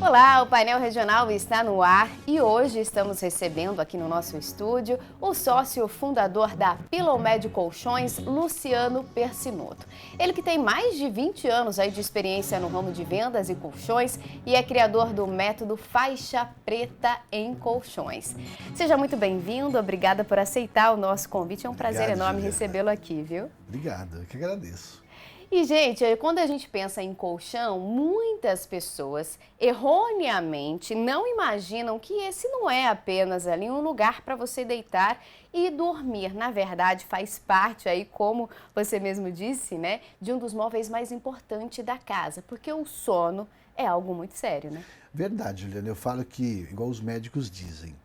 Olá, o painel regional está no ar e hoje estamos recebendo aqui no nosso estúdio o sócio fundador da Pilomed Colchões, Luciano Persinotto. Ele que tem mais de 20 anos aí de experiência no ramo de vendas e colchões e é criador do método Faixa Preta em Colchões. Seja muito bem-vindo, obrigada por aceitar o nosso convite, é um prazer enorme recebê-lo aqui, viu? Obrigado, eu que agradeço. E, gente, quando a gente pensa em colchão, muitas pessoas erroneamente não imaginam que esse não é apenas ali um lugar para você deitar e dormir. Na verdade, faz parte aí, como você mesmo disse, né, de um dos móveis mais importantes da casa, porque o sono é algo muito sério, né? Verdade, Juliana, eu falo que, igual os médicos dizem,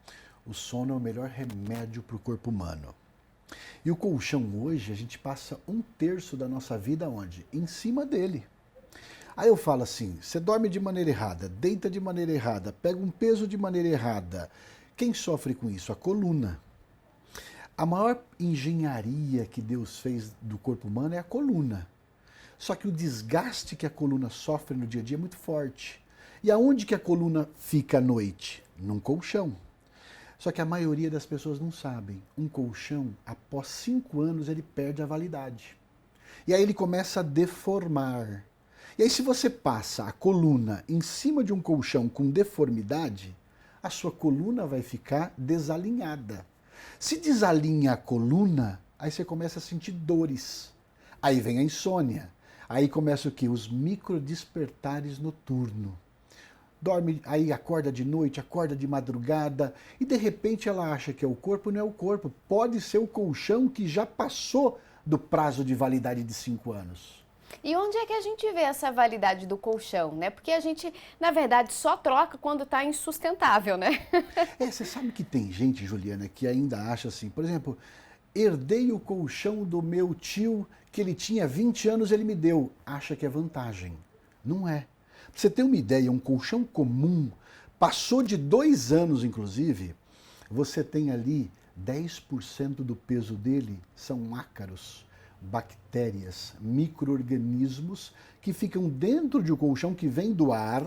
o sono é o melhor remédio para o corpo humano. E o colchão hoje, a gente passa 1/3 da nossa vida onde? Em cima dele. Aí eu falo assim, você dorme de maneira errada, deita de maneira errada, pega um peso de maneira errada. Quem sofre com isso? A coluna. A maior engenharia que Deus fez do corpo humano é a coluna. Só que o desgaste que a coluna sofre no dia a dia é muito forte. E aonde que a coluna fica à noite? Num colchão. Só que a maioria das pessoas não sabem. Um colchão, após 5 anos, ele perde a validade. E aí ele começa a deformar. E aí se você passa a coluna em cima de um colchão com deformidade, a sua coluna vai ficar desalinhada. Se desalinha a coluna, aí você começa a sentir dores. Aí vem a insônia. Aí começa o quê? Os microdespertares noturnos. Dorme, aí acorda de noite, acorda de madrugada e de repente ela acha que é o corpo, não é o corpo. Pode ser o colchão que já passou do prazo de validade de 5 anos. E onde é que a gente vê essa validade do colchão, né? Porque a gente, na verdade, só troca quando está insustentável, né? Você sabe que tem gente, Juliana, que ainda acha assim, por exemplo, herdei o colchão do meu tio que ele tinha 20 anos, ele me deu. Acha que é vantagem. Não é. Pra você ter uma ideia, um colchão comum, passou de 2 anos, inclusive, você tem ali 10% do peso dele são ácaros, bactérias, micro-organismos que ficam dentro de um colchão que vem do ar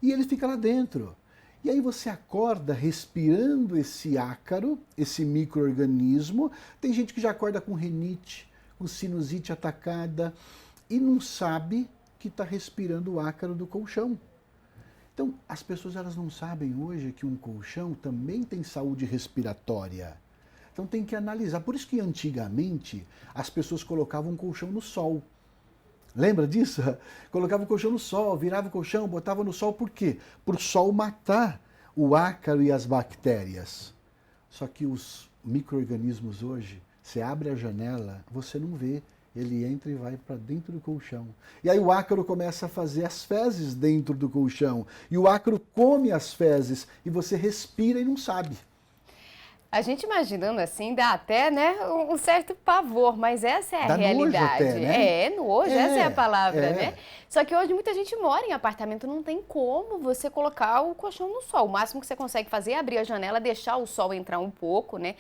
e ele fica lá dentro. E aí você acorda respirando esse ácaro, esse micro-organismo. Tem gente que já acorda com rinite, com sinusite atacada e não sabe que está respirando o ácaro do colchão. Então, as pessoas elas não sabem hoje que um colchão também tem saúde respiratória. Então tem que analisar. Por isso que antigamente as pessoas colocavam um colchão no sol. Lembra disso? Colocava o colchão no sol, virava o colchão, botava no sol. Por quê? Para o sol matar o ácaro e as bactérias. Só que os micro-organismos hoje, você abre a janela, você não vê. Ele entra e vai para dentro do colchão. E aí o ácaro começa a fazer as fezes dentro do colchão. E o ácaro come as fezes e você respira e não sabe. A gente imaginando assim dá até, né, um certo pavor, mas essa é a Dá realidade. nojo até, né? Nojo, essa é a palavra, é. né? Só que hoje muita gente mora em apartamento, não tem como você colocar o colchão no sol. O máximo que você consegue fazer é abrir a janela, deixar o sol entrar um pouco, né,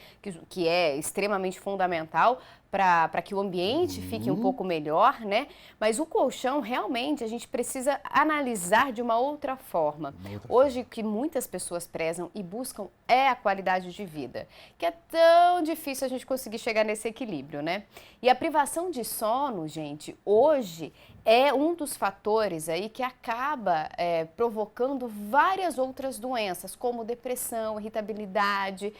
que é extremamente fundamental para que o ambiente fique um pouco melhor, né? Mas o colchão, realmente, a gente precisa analisar de uma outra forma. Hoje, o que muitas pessoas prezam e buscam é a qualidade de vida, que é tão difícil a gente conseguir chegar nesse equilíbrio, né? E a privação de sono, gente, hoje é um dos fatores aí que acaba provocando várias outras doenças, como depressão, irritabilidade,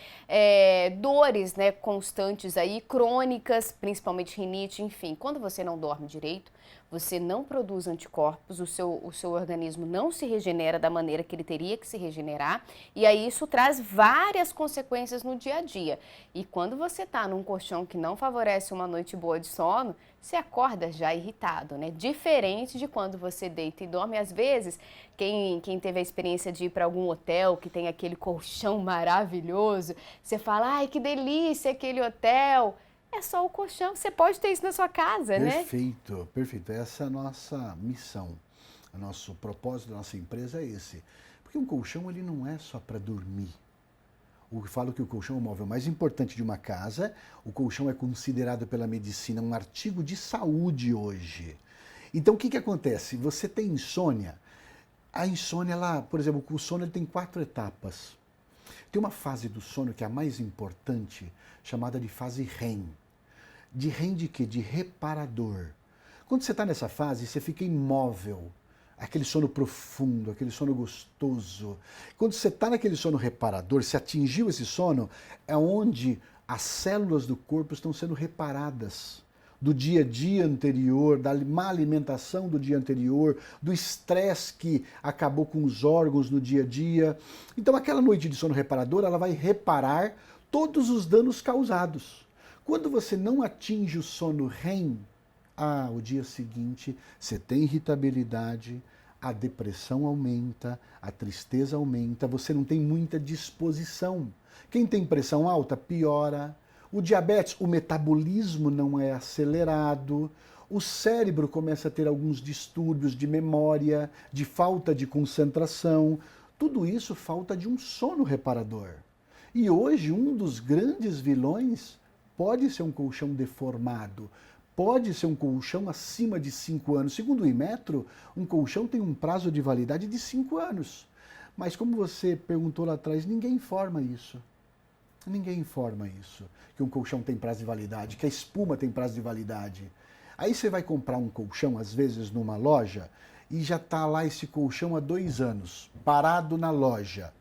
dores, né, constantes aí, crônicas, principalmente rinite, enfim. Quando você não dorme direito, você não produz anticorpos, o seu organismo não se regenera da maneira que ele teria que se regenerar, e aí isso traz várias consequências no dia a dia. E quando você está num colchão que não favorece uma noite boa de sono, você acorda já irritado, né? Diferente de quando você deita e dorme. Às vezes, quem teve a experiência de ir para algum hotel que tem aquele colchão maravilhoso, você fala, ai, que delícia aquele hotel. É só o colchão, você pode ter isso na sua casa, né? Perfeito, perfeito. Essa é a nossa missão. O nosso propósito da nossa empresa é esse. Porque um colchão ele não é só para dormir. Eu falo que o colchão é o móvel mais importante de uma casa. O colchão é considerado pela medicina um artigo de saúde hoje. Então o que acontece? Você tem insônia, A insônia, ela, por exemplo, o sono ele tem 4 etapas. Tem uma fase do sono que é a mais importante, chamada de fase REM. De REM de quê? De reparador. Quando você está nessa fase, você fica imóvel. Aquele sono profundo, aquele sono gostoso. Quando você está naquele sono reparador, se atingiu esse sono, é onde as células do corpo estão sendo reparadas. Do dia a dia anterior, da má alimentação do dia anterior, do estresse que acabou com os órgãos no dia a dia. Então aquela noite de sono reparador, ela vai reparar todos os danos causados. Quando você não atinge o sono REM, o dia seguinte você tem irritabilidade, a depressão aumenta, a tristeza aumenta, você não tem muita disposição. Quem tem pressão alta piora. O diabetes, o metabolismo não é acelerado, o cérebro começa a ter alguns distúrbios de memória, de falta de concentração. Tudo isso falta de um sono reparador. E hoje um dos grandes vilões pode ser um colchão deformado, pode ser um colchão acima de 5 anos. Segundo o Inmetro, um colchão tem um prazo de validade de 5 anos. Mas como você perguntou lá atrás, ninguém informa isso. Ninguém informa isso, que um colchão tem prazo de validade, que a espuma tem prazo de validade. Aí você vai comprar um colchão, às vezes, numa loja, e já está lá esse colchão há 2 anos, parado na loja.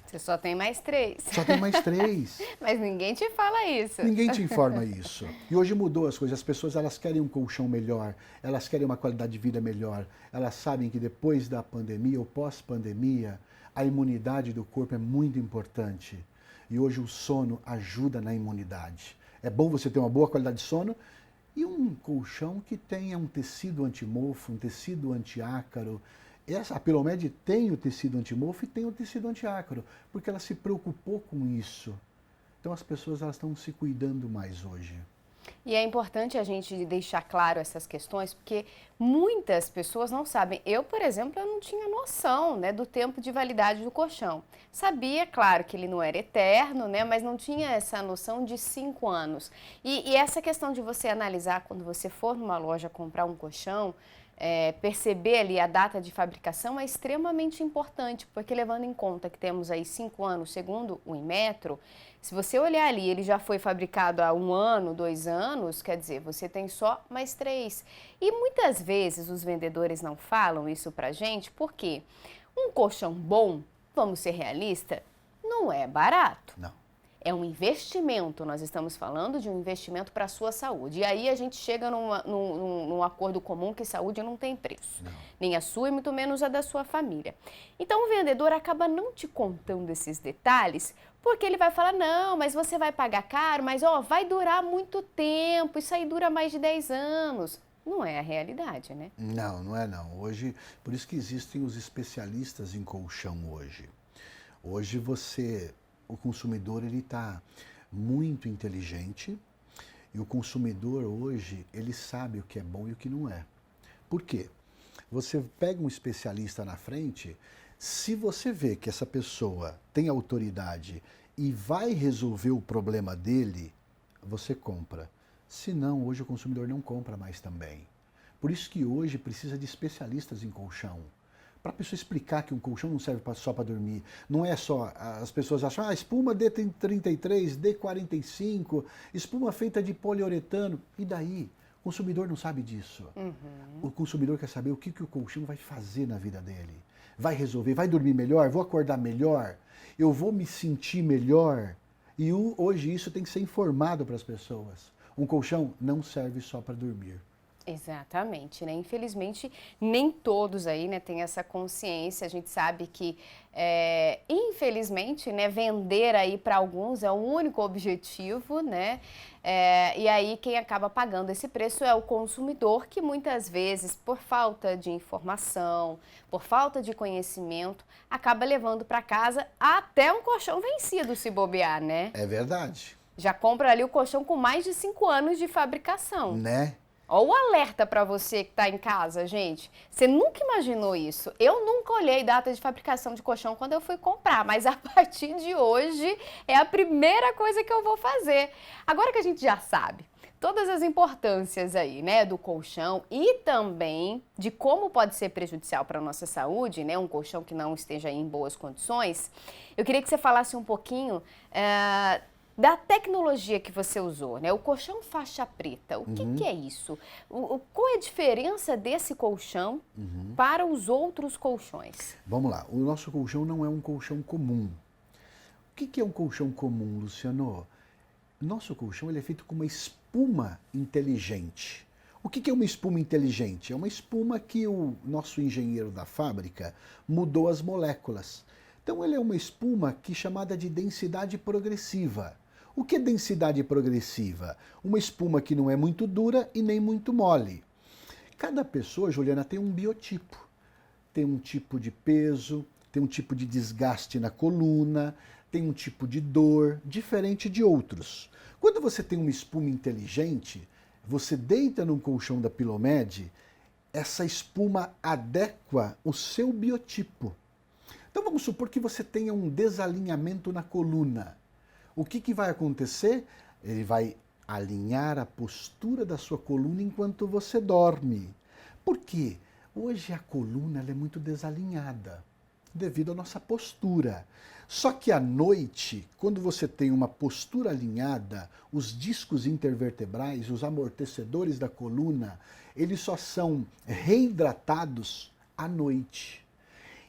Você só tem mais 3. Só tem mais 3. Mas ninguém te fala isso. Ninguém te informa isso. E hoje mudou as coisas. As pessoas elas querem um colchão melhor, elas querem uma qualidade de vida melhor. Elas sabem que depois da pandemia ou pós-pandemia, a imunidade do corpo é muito importante. E hoje o sono ajuda na imunidade. É bom você ter uma boa qualidade de sono e um colchão que tenha um tecido antimofo, um tecido antiácaro. A Pilomed tem o tecido antimofo e tem o tecido antiácaro, porque ela se preocupou com isso. Então as pessoas elas estão se cuidando mais hoje. E é importante a gente deixar claro essas questões, porque muitas pessoas não sabem. Eu, por exemplo, eu não tinha noção, né, do tempo de validade do colchão. Sabia, claro, que ele não era eterno, né, mas não tinha essa noção de 5 anos. E essa questão de você analisar quando você for numa loja comprar um colchão, perceber ali a data de fabricação é extremamente importante, porque levando em conta que temos aí 5 anos, segundo o Inmetro, se você olhar ali, ele já foi fabricado há 1 ano, 2 anos, quer dizer, você tem só mais 3. E muitas vezes os vendedores não falam isso pra gente, porque um colchão bom, vamos ser realistas, não é barato. Não. É um investimento, nós estamos falando de um investimento para a sua saúde. E aí a gente chega num acordo comum que saúde não tem preço. Não. Nem a sua e muito menos a da sua família. Então o vendedor acaba não te contando esses detalhes, porque ele vai falar, não, mas você vai pagar caro, mas vai durar muito tempo, isso aí dura mais de 10 anos. Não é a realidade, né? Não, não é não. Hoje, por isso que existem os especialistas em colchão hoje. Hoje o consumidor ele está muito inteligente e o consumidor hoje ele sabe o que é bom e o que não é. Por quê? Você pega um especialista na frente, se você vê que essa pessoa tem autoridade e vai resolver o problema dele, você compra. Se não, hoje o consumidor não compra mais também. Por isso que hoje precisa de especialistas em colchão. Para a pessoa explicar que um colchão não serve só para dormir. Não é só, as pessoas acham, espuma D33, D45, espuma feita de poliuretano. E daí? O consumidor não sabe disso. Uhum. O consumidor quer saber o que o colchão vai fazer na vida dele. Vai resolver, vai dormir melhor, vou acordar melhor, eu vou me sentir melhor. E hoje isso tem que ser informado para as pessoas. Um colchão não serve só para dormir. Exatamente, né? Infelizmente, nem todos aí, né, têm essa consciência. A gente sabe que, infelizmente, né, vender aí para alguns é o único objetivo, né? E aí quem acaba pagando esse preço é o consumidor, que muitas vezes, por falta de informação, por falta de conhecimento, acaba levando para casa até um colchão vencido, se bobear, né? É verdade. Já compra ali o colchão com mais de 5 anos de fabricação. Né? Olha o alerta para você que está em casa, gente. Você nunca imaginou isso. Eu nunca olhei data de fabricação de colchão quando eu fui comprar, mas a partir de hoje é a primeira coisa que eu vou fazer. Agora que a gente já sabe todas as importâncias aí, né, do colchão e também de como pode ser prejudicial para a nossa saúde, né, um colchão que não esteja em boas condições, eu queria que você falasse um pouquinho da tecnologia que você usou, né? O colchão faixa preta, o que é isso? Qual é a diferença desse colchão para os outros colchões? Vamos lá, o nosso colchão não é um colchão comum. O que é um colchão comum, Luciano? Nosso colchão ele é feito com uma espuma inteligente. O que é uma espuma inteligente? É uma espuma que o nosso engenheiro da fábrica mudou as moléculas. Então ele é uma espuma que é chamada de densidade progressiva. O que é densidade progressiva? Uma espuma que não é muito dura e nem muito mole. Cada pessoa, Juliana, tem um biotipo. Tem um tipo de peso, tem um tipo de desgaste na coluna, tem um tipo de dor, diferente de outros. Quando você tem uma espuma inteligente, você deita num colchão da Pilomed, essa espuma adequa o seu biotipo. Então vamos supor que você tenha um desalinhamento na coluna. O que vai acontecer? Ele vai alinhar a postura da sua coluna enquanto você dorme. Por quê? Hoje a coluna ela é muito desalinhada devido à nossa postura. Só que à noite, quando você tem uma postura alinhada, os discos intervertebrais, os amortecedores da coluna, eles só são reidratados à noite.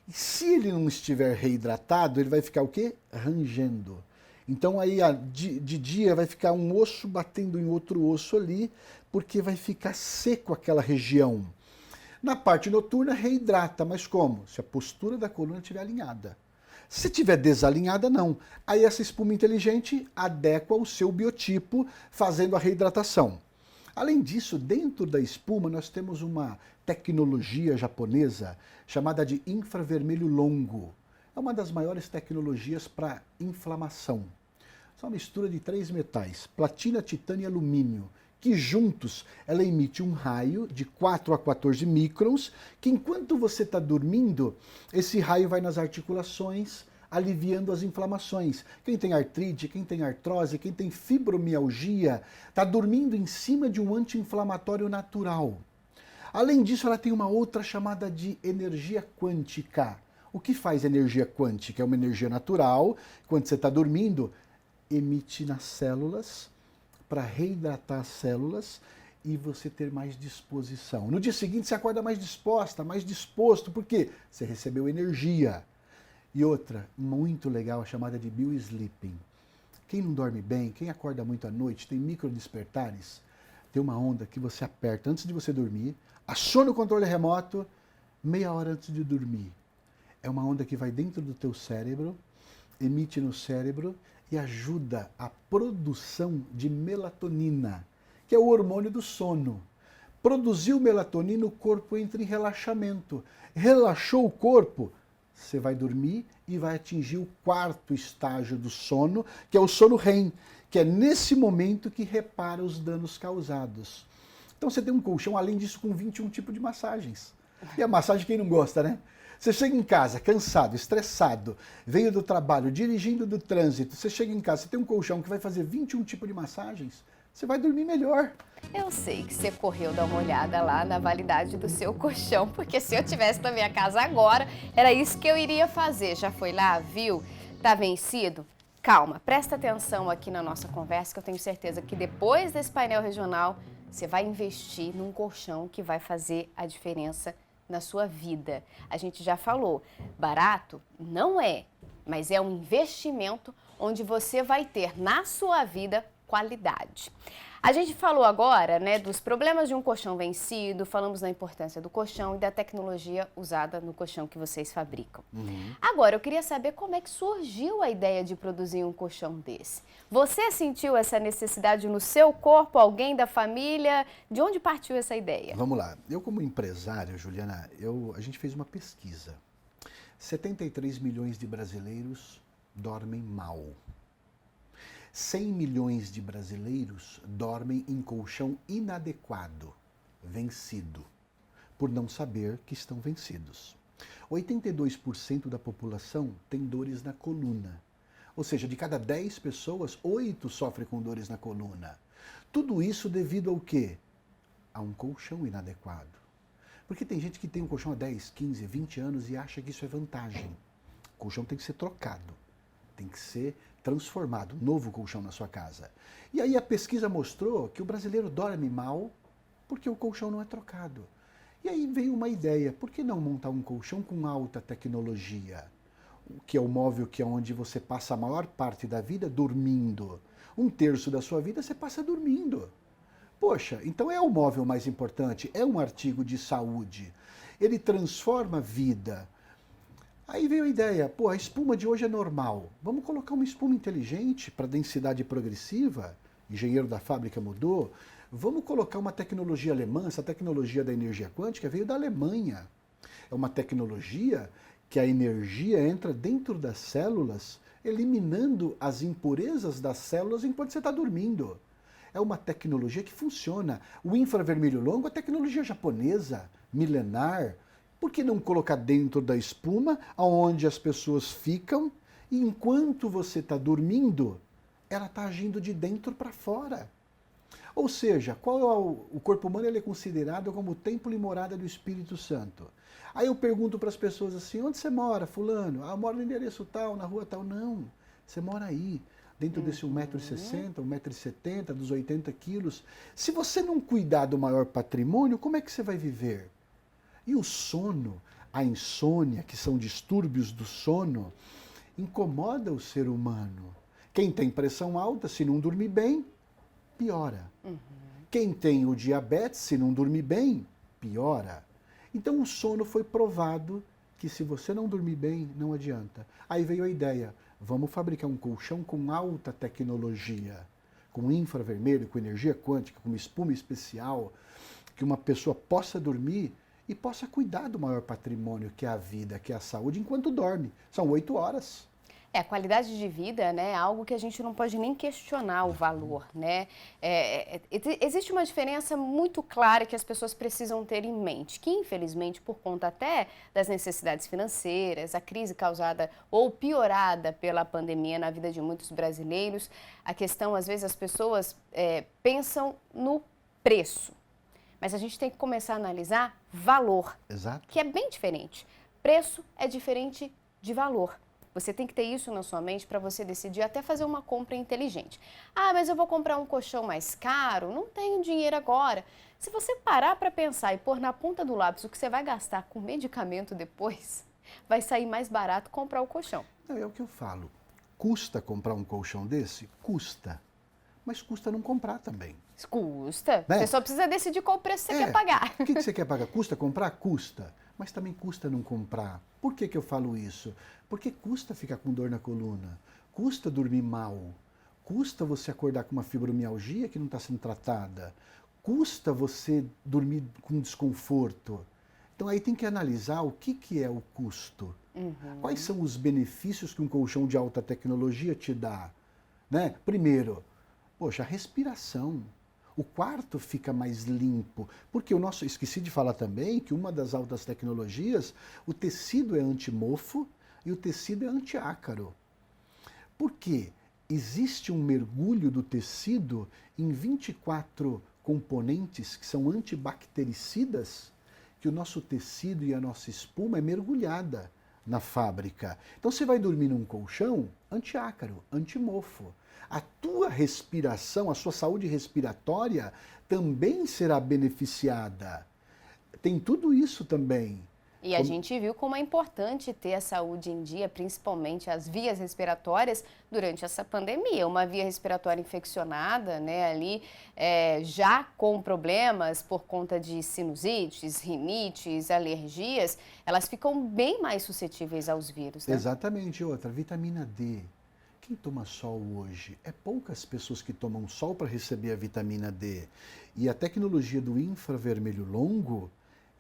E se ele não estiver reidratado, ele vai ficar o quê? Rangendo. Então aí de dia vai ficar um osso batendo em outro osso ali, porque vai ficar seco aquela região. Na parte noturna reidrata, mas como? Se a postura da coluna estiver alinhada. Se estiver desalinhada, não. Aí essa espuma inteligente adequa o seu biotipo, fazendo a reidratação. Além disso, dentro da espuma nós temos uma tecnologia japonesa chamada de infravermelho longo. É uma das maiores tecnologias para inflamação. É uma mistura de 3 metais, platina, titânio e alumínio, que juntos ela emite um raio de 4 a 14 microns, que enquanto você está dormindo, esse raio vai nas articulações, aliviando as inflamações. Quem tem artrite, quem tem artrose, quem tem fibromialgia, está dormindo em cima de um anti-inflamatório natural. Além disso, ela tem uma outra chamada de energia quântica. O que faz energia quântica? É uma energia natural, quando você está dormindo, emite nas células para reidratar as células e você ter mais disposição. No dia seguinte você acorda mais disposta, mais disposto, porque você recebeu energia. E outra, muito legal, chamada de biosleeping. Quem não dorme bem, quem acorda muito à noite, tem microdespertares, tem uma onda que você aperta antes de você dormir, aciona o controle remoto, meia hora antes de dormir. É uma onda que vai dentro do teu cérebro, emite no cérebro e ajuda a produção de melatonina, que é o hormônio do sono. Produziu melatonina, o corpo entra em relaxamento. Relaxou o corpo, você vai dormir e vai atingir o 4º estágio do sono, que é o sono REM, que é nesse momento que repara os danos causados. Então você tem um colchão, além disso, com 21 tipos de massagens. E a massagem quem não gosta, né? Você chega em casa cansado, estressado, veio do trabalho, dirigindo do trânsito, você chega em casa, você tem um colchão que vai fazer 21 tipos de massagens, você vai dormir melhor. Eu sei que você correu dar uma olhada lá na validade do seu colchão, porque se eu tivesse na minha casa agora, era isso que eu iria fazer. Já foi lá, viu? Tá vencido? Calma, presta atenção aqui na nossa conversa, que eu tenho certeza que depois desse painel regional, você vai investir num colchão que vai fazer a diferença na sua vida. A gente já falou, barato não é, mas é um investimento onde você vai ter na sua vida qualidade. A gente falou agora, né, dos problemas de um colchão vencido, falamos da importância do colchão e da tecnologia usada no colchão que vocês fabricam. Agora, eu queria saber como é que surgiu a ideia de produzir um colchão desse. Você sentiu essa necessidade no seu corpo, alguém da família? De onde partiu essa ideia? Vamos lá. Eu como empresário, Juliana, a gente fez uma pesquisa. 73 milhões de brasileiros dormem mal. 100 milhões de brasileiros dormem em colchão inadequado, vencido, por não saber que estão vencidos. 82% da população tem dores na coluna. Ou seja, de cada 10 pessoas, 8 sofrem com dores na coluna. Tudo isso devido ao quê? A um colchão inadequado. Porque tem gente que tem um colchão há 10, 15, 20 anos e acha que isso é vantagem. O colchão tem que ser trocado, tem que ser transformado, um novo colchão na sua casa. E aí a pesquisa mostrou que o brasileiro dorme mal porque o colchão não é trocado. E aí veio uma ideia, por que não montar um colchão com alta tecnologia? Que é o móvel que é onde você passa a maior parte da vida dormindo. 1/3 da sua vida você passa dormindo. Poxa, então é o móvel mais importante, é um artigo de saúde. Ele transforma a vida. Aí veio a ideia, pô, a espuma de hoje é normal. Vamos colocar uma espuma inteligente para densidade progressiva? Engenheiro da fábrica mudou. Vamos colocar uma tecnologia alemã, essa tecnologia da energia quântica veio da Alemanha. É uma tecnologia que a energia entra dentro das células, eliminando as impurezas das células enquanto você está dormindo. É uma tecnologia que funciona. O infravermelho longo é tecnologia japonesa, milenar. Por que não colocar dentro da espuma, onde as pessoas ficam, e enquanto você está dormindo, ela está agindo de dentro para fora? Ou seja, qual é o corpo humano ele é considerado como o templo e morada do Espírito Santo. Aí eu pergunto para as pessoas assim, onde você mora, fulano? Ah, eu moro no endereço tal, na rua tal. Não, você mora aí, dentro desse 1,60 m, 1,70 m, dos 80 quilos. Se você não cuidar do maior patrimônio, como é que você vai viver? E o sono, a insônia, que são distúrbios do sono, incomoda o ser humano. Quem tem pressão alta, se não dormir bem, piora. Quem tem o diabetes, se não dormir bem, piora. Então o sono foi provado que se você não dormir bem, não adianta. Aí veio a ideia, vamos fabricar um colchão com alta tecnologia, com infravermelho, com energia quântica, com uma espuma especial, que uma pessoa possa dormir e possa cuidar do maior patrimônio, que é a vida, que é a saúde, enquanto dorme. São 8 horas. A qualidade de vida, né, é algo que a gente não pode nem questionar o valor, né? Existe uma diferença muito clara que as pessoas precisam ter em mente, que infelizmente por conta até das necessidades financeiras, a crise causada ou piorada pela pandemia na vida de muitos brasileiros, a questão às vezes as pessoas pensam no preço, mas a gente tem que começar a analisar valor, Exato. que é bem diferente. Preço é diferente de valor. Você tem que ter isso na sua mente para você decidir até fazer uma compra inteligente. Ah, mas eu vou comprar um colchão mais caro? Não tenho dinheiro agora. Se você parar para pensar e pôr na ponta do lápis o que você vai gastar com medicamento depois, vai sair mais barato comprar o colchão. Não, é o que eu falo. Custa comprar um colchão desse? Custa. Mas custa não comprar também. Custa. Né? Você só precisa decidir qual preço você quer pagar. O que você quer pagar? Custa comprar? Custa. Mas também custa não comprar. Por que eu falo isso? Porque custa ficar com dor na coluna, custa dormir mal, custa você acordar com uma fibromialgia que não está sendo tratada, custa você dormir com desconforto. Então aí tem que analisar o que é o custo. Quais são os benefícios que um colchão de alta tecnologia te dá? Né? Primeiro, poxa, a respiração. O quarto fica mais limpo, porque esqueci de falar também que uma das altas tecnologias, o tecido é antimofo e o tecido é antiácaro. Por quê? Existe um mergulho do tecido em 24 componentes que são antibactericidas, que o nosso tecido e a nossa espuma é mergulhada na fábrica. Então você vai dormir num colchão antiácaro, antimofo. A tua respiração, a sua saúde respiratória também será beneficiada. Tem tudo isso também. E a gente viu como é importante ter a saúde em dia, principalmente as vias respiratórias, durante essa pandemia. Uma via respiratória infeccionada, né, ali, já com problemas por conta de sinusites, rinites, alergias, elas ficam bem mais suscetíveis aos vírus, né? Exatamente. Outra, vitamina D. Quem toma sol hoje? É poucas pessoas que tomam sol para receber a vitamina D. E a tecnologia do infravermelho longo,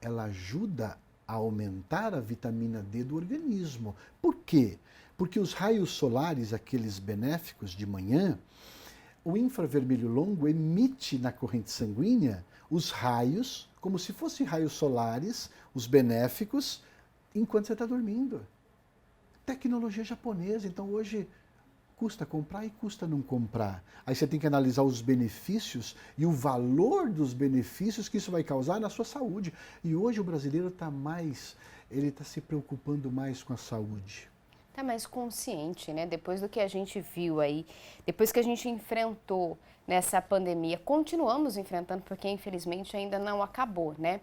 ela ajuda a aumentar a vitamina D do organismo. Por quê? Porque os raios solares, aqueles benéficos de manhã, o infravermelho longo emite na corrente sanguínea os raios, como se fossem raios solares, os benéficos, enquanto você está dormindo. Tecnologia japonesa. Então hoje Custa comprar e custa não comprar. Aí você tem que analisar os benefícios e o valor dos benefícios que isso vai causar na sua saúde. E hoje o brasileiro ele está se preocupando mais com a saúde. Tá mais consciente, né? Depois do que a gente viu aí, depois que a gente enfrentou nessa pandemia, continuamos enfrentando, porque infelizmente ainda não acabou, né?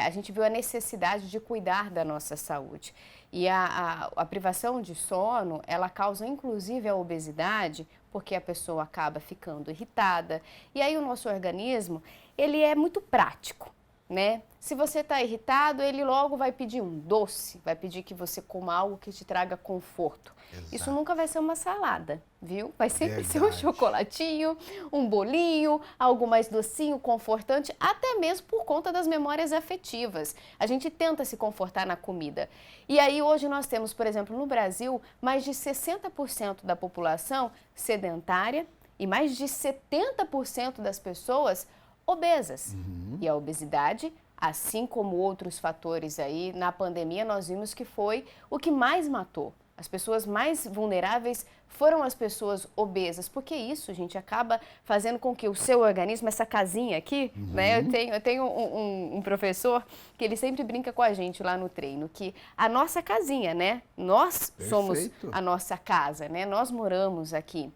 A gente viu a necessidade de cuidar da nossa saúde. E a privação de sono, ela causa inclusive a obesidade, porque a pessoa acaba ficando irritada. E aí o nosso organismo, ele é muito prático, né? Se você está irritado, ele logo vai pedir um doce, vai pedir que você coma algo que te traga conforto. Exato. Isso nunca vai ser uma salada, viu? Vai sempre ser um Verdade. chocolatinho, um bolinho, algo mais docinho, confortante, até mesmo por conta das memórias afetivas. A gente tenta se confortar na comida. E aí hoje nós temos, por exemplo, no Brasil, mais de 60% da população sedentária e mais de 70% das pessoas obesas. E a obesidade, assim como outros fatores aí, na pandemia nós vimos que foi o que mais matou. As pessoas mais vulneráveis foram as pessoas obesas, porque isso, gente, acaba fazendo com que o seu organismo, essa casinha aqui, né? Eu tenho um professor que ele sempre brinca com a gente lá no treino, que a nossa casinha, né? Nós somos a nossa casa, né? Nós moramos aqui.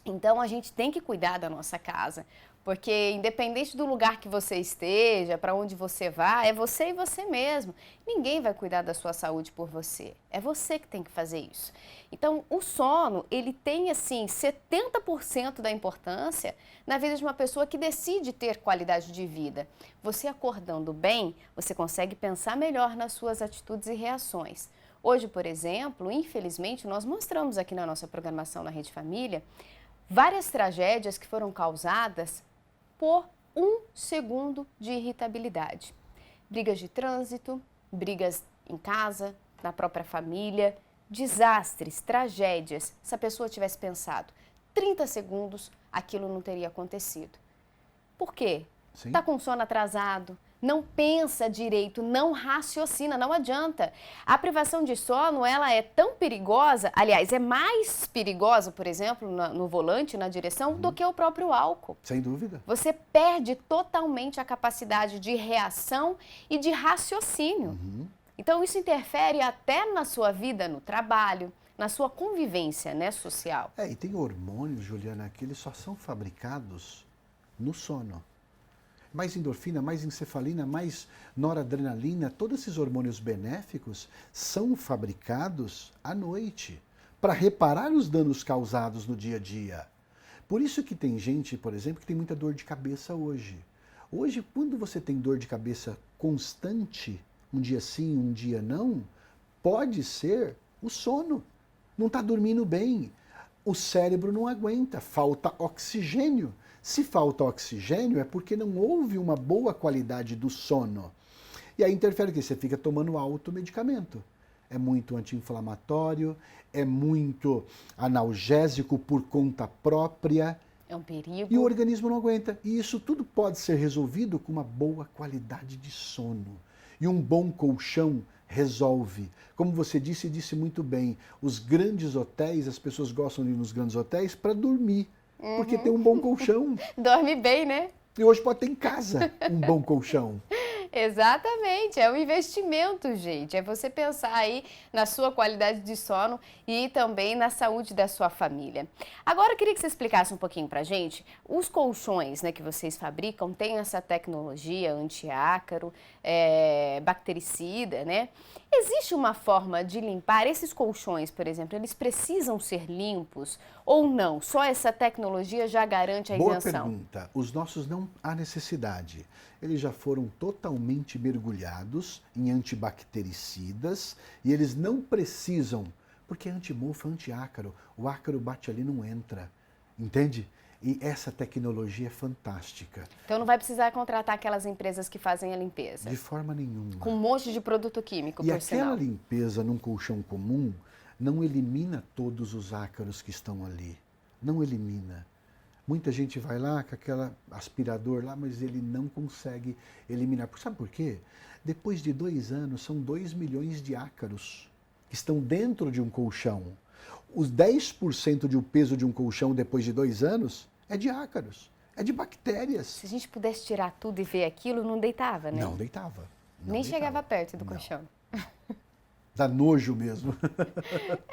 Então, a gente tem que cuidar da nossa casa, porque independente do lugar que você esteja, para onde você vá, é você e você mesmo. Ninguém vai cuidar da sua saúde por você, é você que tem que fazer isso. Então, o sono, ele tem, assim, 70% da importância na vida de uma pessoa que decide ter qualidade de vida. Você acordando bem, você consegue pensar melhor nas suas atitudes e reações. Hoje, por exemplo, infelizmente, nós mostramos aqui na nossa programação na Rede Família várias tragédias que foram causadas por 1 segundo de irritabilidade. Brigas de trânsito, brigas em casa, na própria família, desastres, tragédias. Se a pessoa tivesse pensado 30 segundos, aquilo não teria acontecido. Por quê? Está com sono atrasado, não pensa direito, não raciocina, não adianta. A privação de sono, ela é tão perigosa, aliás, é mais perigosa, por exemplo, no volante, na direção, do que o próprio álcool. Sem dúvida. Você perde totalmente a capacidade de reação e de raciocínio. Então, isso interfere até na sua vida, no trabalho, na sua convivência, né, social. E tem hormônios, Juliana, que eles só são fabricados no sono. Mais endorfina, mais encefalina, mais noradrenalina, todos esses hormônios benéficos são fabricados à noite para reparar os danos causados no dia a dia. Por isso que tem gente, por exemplo, que tem muita dor de cabeça hoje. Hoje, quando você tem dor de cabeça constante, um dia sim, um dia não, pode ser o sono. Não está dormindo bem. O cérebro não aguenta, falta oxigênio. Se falta oxigênio é porque não houve uma boa qualidade do sono. E aí interfere o quê? Você fica tomando automedicamento. É muito anti-inflamatório, é muito analgésico por conta própria. É um perigo. E o organismo não aguenta. E isso tudo pode ser resolvido com uma boa qualidade de sono. E um bom colchão resolve. Como você disse muito bem, os grandes hotéis, as pessoas gostam de ir nos grandes hotéis para dormir. Porque tem um bom colchão. Dorme bem, né? E hoje pode ter em casa um bom colchão. Exatamente, é um investimento, gente. É você pensar aí na sua qualidade de sono e também na saúde da sua família. Agora eu queria que você explicasse um pouquinho pra gente. Os colchões, né, que vocês fabricam têm essa tecnologia antiácaro, bactericida, né? Existe uma forma de limpar esses colchões, por exemplo, eles precisam ser limpos ou não? Só essa tecnologia já garante a isenção? Boa pergunta. Os nossos não há necessidade. Eles já foram totalmente mergulhados em antibactericidas e eles não precisam, porque é antimofo, antiácaro. O ácaro bate ali e não entra, entende? E essa tecnologia é fantástica. Então não vai precisar contratar aquelas empresas que fazem a limpeza? De forma nenhuma. Com um monte de produto químico, por sinal. E aquela limpeza num colchão comum não elimina todos os ácaros que estão ali. Não elimina. Muita gente vai lá com aquela aspirador lá, mas ele não consegue eliminar. Sabe por quê? Depois de 2 anos, são 2 milhões de ácaros que estão dentro de um colchão. Os 10% de o peso de um colchão depois de 2 anos é de ácaros, é de bactérias. Se a gente pudesse tirar tudo e ver aquilo, não deitava, né? Não deitava. Nem chegava perto do Não. colchão. Dá nojo mesmo.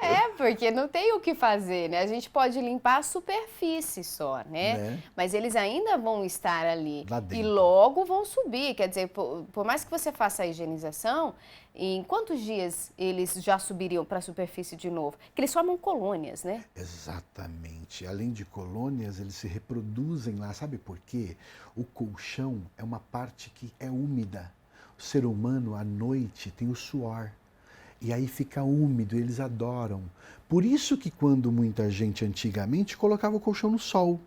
É, porque não tem o que fazer, né? A gente pode limpar a superfície só, né? Mas eles ainda vão estar ali Lá dentro. e logo vão subir. Quer dizer, por mais que você faça a higienização, em quantos dias eles já subiriam para a superfície de novo? Porque eles formam colônias, né? Exatamente. Além de colônias, eles se reproduzem lá. Sabe por quê? O colchão é uma parte que é úmida. O ser humano, à noite, tem o suor. E aí fica úmido, eles adoram. Por isso que quando muita gente antigamente colocava o colchão no sol,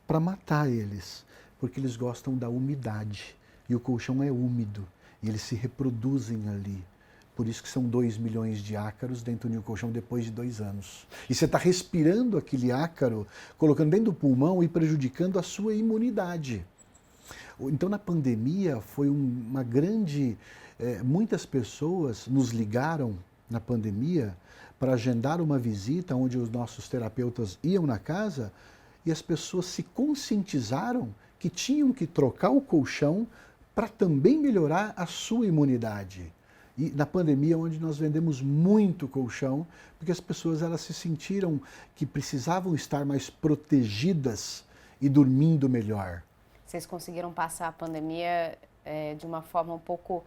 para matar eles. Porque eles gostam da umidade. E o colchão é úmido. E eles se reproduzem ali. Por isso que são 2 milhões de ácaros dentro de um colchão depois de 2 anos. E você está respirando aquele ácaro, colocando dentro do pulmão e prejudicando a sua imunidade. Então, na pandemia, foi uma grande... muitas pessoas nos ligaram na pandemia para agendar uma visita onde os nossos terapeutas iam na casa e as pessoas se conscientizaram que tinham que trocar o colchão para também melhorar a sua imunidade. E na pandemia, onde nós vendemos muito colchão, porque as pessoas elas se sentiram que precisavam estar mais protegidas e dormindo melhor. Vocês conseguiram passar a pandemia de uma forma um pouco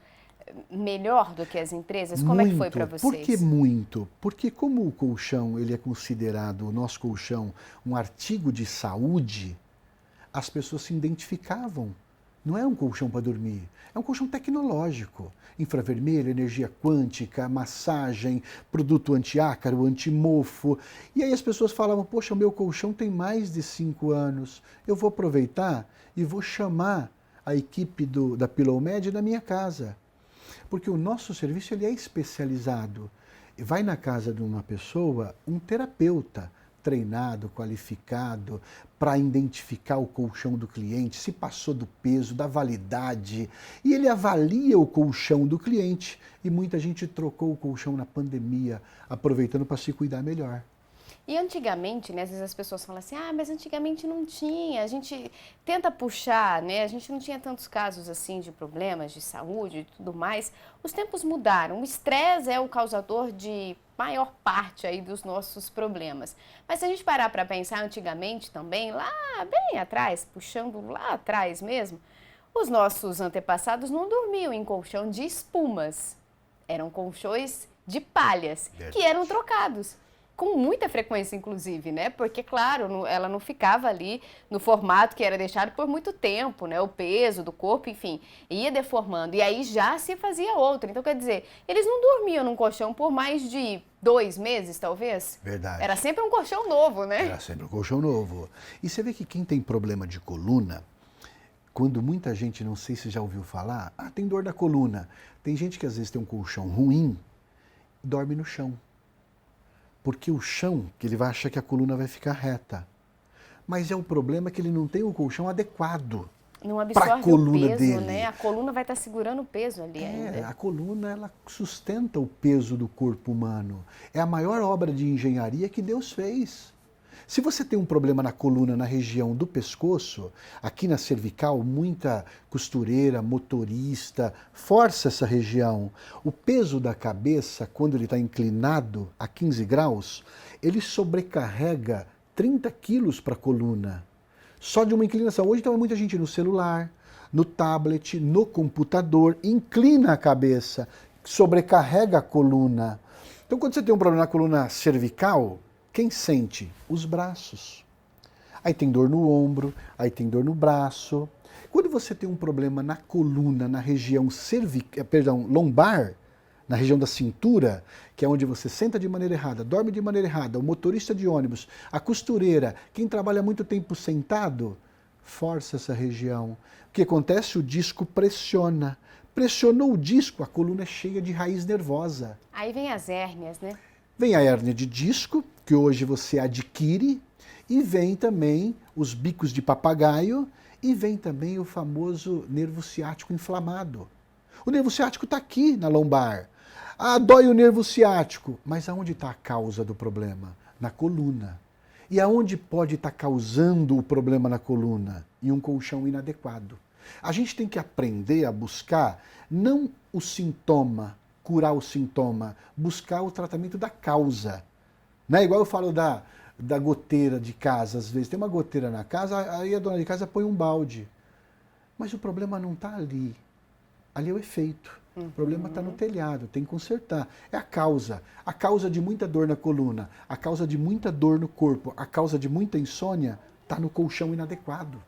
melhor do que as empresas? Como é que foi para vocês? Por que muito? Porque como o colchão ele é considerado, o nosso colchão, um artigo de saúde, as pessoas se identificavam. Não é um colchão para dormir, é um colchão tecnológico. Infravermelho, energia quântica, massagem, produto antiácaro, antimofo. E aí as pessoas falavam, poxa, o meu colchão tem mais de 5 anos, eu vou aproveitar e vou chamar a equipe da Pillowmed na minha casa. Porque o nosso serviço ele é especializado. Vai na casa de uma pessoa, um terapeuta treinado, qualificado, para identificar o colchão do cliente, se passou do peso, da validade. E ele avalia o colchão do cliente. E muita gente trocou o colchão na pandemia, aproveitando para se cuidar melhor. E antigamente, né, às vezes as pessoas falam assim, mas antigamente não tinha, a gente tenta puxar, né, a gente não tinha tantos casos assim de problemas de saúde e tudo mais. Os tempos mudaram, o estresse é o causador de maior parte aí dos nossos problemas. Mas se a gente parar para pensar antigamente também, lá bem atrás, puxando lá atrás mesmo, os nossos antepassados não dormiam em colchão de espumas, eram colchões de palhas, que eram trocados. Com muita frequência, inclusive, né? Porque, claro, ela não ficava ali no formato que era deixado por muito tempo, né? O peso do corpo, enfim, ia deformando. E aí já se fazia outra. Então, quer dizer, eles não dormiam num colchão por mais de 2 meses, talvez? Verdade. Era sempre um colchão novo, né? Era sempre um colchão novo. E você vê que quem tem problema de coluna, quando muita gente, não sei se já ouviu falar, tem dor da coluna. Tem gente que às vezes tem um colchão ruim, dorme no chão. Porque o chão, que ele vai achar que a coluna vai ficar reta. Mas é o problema que ele não tem o colchão adequado. Não absorve pra coluna o peso, dele. né? A coluna vai estar segurando o peso ali ainda. A coluna, ela sustenta o peso do corpo humano. É a maior obra de engenharia que Deus fez. Se você tem um problema na coluna, na região do pescoço, aqui na cervical, muita costureira, motorista, força essa região. O peso da cabeça, quando ele está inclinado a 15 graus, ele sobrecarrega 30 quilos para a coluna. Só de uma inclinação. Hoje tem muita gente no celular, no tablet, no computador, inclina a cabeça, sobrecarrega a coluna. Então, quando você tem um problema na coluna cervical, quem sente? Os braços. Aí tem dor no ombro, aí tem dor no braço. Quando você tem um problema na coluna, na região lombar, na região da cintura, que é onde você senta de maneira errada, dorme de maneira errada, o motorista de ônibus, a costureira, quem trabalha muito tempo sentado, força essa região. O que acontece? O disco pressiona. Pressionou o disco, a coluna é cheia de raiz nervosa. Aí vem as hérnias, né? Vem a hérnia de disco, que hoje você adquire, e vem também os bicos de papagaio, e vem também o famoso nervo ciático inflamado. O nervo ciático está aqui na lombar. Dói o nervo ciático. Mas aonde está a causa do problema? Na coluna. E aonde pode estar causando o problema na coluna? Em um colchão inadequado. A gente tem que aprender a buscar não o sintoma, curar o sintoma, buscar o tratamento da causa. Não é igual eu falo da goteira de casa, às vezes tem uma goteira na casa, aí a dona de casa põe um balde. Mas o problema não está ali. Ali é o efeito. O problema está no telhado, tem que consertar. É a causa. A causa de muita dor na coluna, a causa de muita dor no corpo, a causa de muita insônia está no colchão inadequado.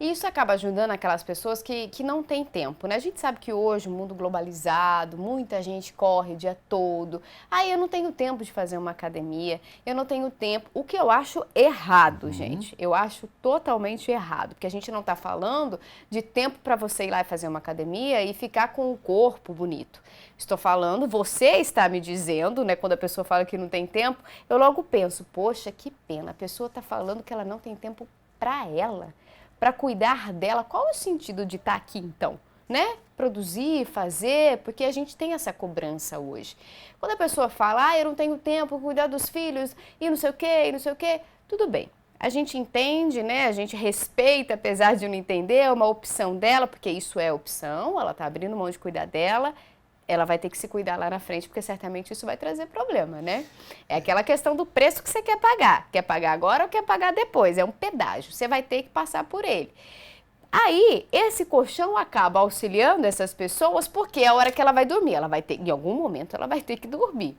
E isso acaba ajudando aquelas pessoas que não têm tempo, né? A gente sabe que hoje, o mundo globalizado, muita gente corre o dia todo. Eu não tenho tempo de fazer uma academia, eu não tenho tempo. O que eu acho errado, gente. Eu acho totalmente errado, porque a gente não está falando de tempo para você ir lá e fazer uma academia e ficar com o corpo bonito. Estou falando, você está me dizendo, né? Quando a pessoa fala que não tem tempo, eu logo penso, poxa, que pena, a pessoa está falando que ela não tem tempo para ela. Para cuidar dela, qual é o sentido de estar aqui então? Né? Produzir, fazer, porque a gente tem essa cobrança hoje. Quando a pessoa fala, eu não tenho tempo, cuidar dos filhos, e não sei o quê, e não sei o quê, tudo bem. A gente entende, né? A gente respeita, apesar de não entender, é uma opção dela, porque isso é opção, ela está abrindo mão de cuidar dela, ela vai ter que se cuidar lá na frente, porque certamente isso vai trazer problema, né? É aquela questão do preço que você quer pagar. Quer pagar agora ou quer pagar depois? É um pedágio, você vai ter que passar por ele. Aí, esse colchão acaba auxiliando essas pessoas, porque é a hora que ela vai dormir, ela vai ter, em algum momento ela vai ter que dormir.